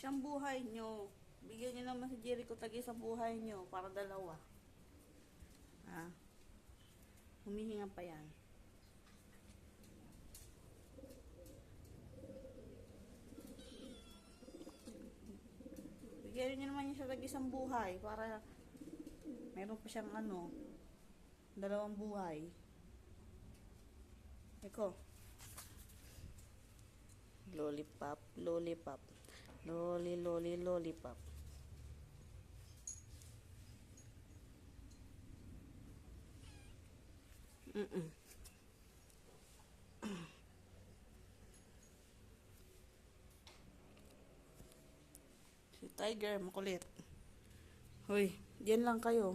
Isang buhay nyo. Bigyan nyo naman si Jericho tagi isang buhay nyo para dalawa. Ah, humihinga pa yan. Bigyan nyo naman siya tagi isang buhay para meron pa siyang dalawang buhay. Eko. Lollipop, lollipop. Lolly, lolly, lollipop. Si Tiger, makulit. Hoy, diyan lang kayo.